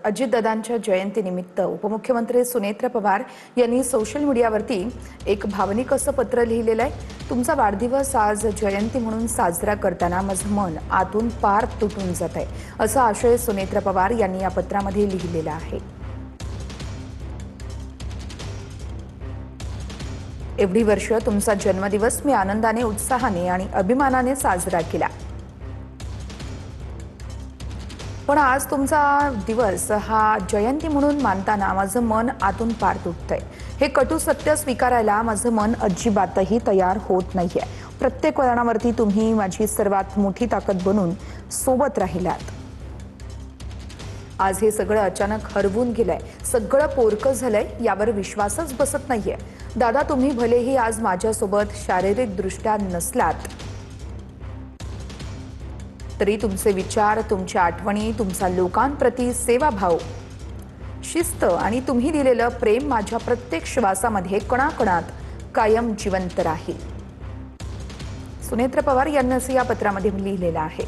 अजितदादांच्या जयंतीनिमित्त उपमुख्यमंत्री सुनेत्र पवार यांनी सोशल मीडियावरती एक भावनिक असं पत्र लिहिलेलं आहे। तुमचा वाढदिवस आज जयंती म्हणून साजरा करताना माझं मन आतून पार तुटून जात आहे, असा आशय सुनेत्र पवार यांनी या पत्रामध्ये लिहिलेला आहे। एवढी वर्ष तुमचा जन्मदिवस मी आनंदाने, उत्साहाने आणि अभिमानाने साजरा केला, पण आज तुमचा दिवस हा जयंती म्हणून मानताना माझं मन आतून पार तुटतंय। हे कटू सत्य स्वीकारायला माझं मन अजिबातही तयार होत नाहीये। प्रत्येक वळणावरती तुम्ही माझी सर्वात मोठी ताकद बनून सोबत राहिलात। आज हे सगळं अचानक हरवून गेलंय, सगळं पोरकं झालंय, यावर विश्वासच बसत नाहीये। दादा, तुम्ही भलेही आज माझ्यासोबत शारीरिकदृष्ट्या नसलात तरी तुमचे विचार, तुमच्या आठवणी, तुमचा लोकांप्रती सेवाभाव, शिस्त आणि तुम्ही दिलेलं प्रेम माझ्या प्रत्येक श्वासामध्ये, कणाकणात कायम जिवंत राहील। सुनेत्र पवार यांनी असं या पत्रामध्ये लिहिलेलं आहे।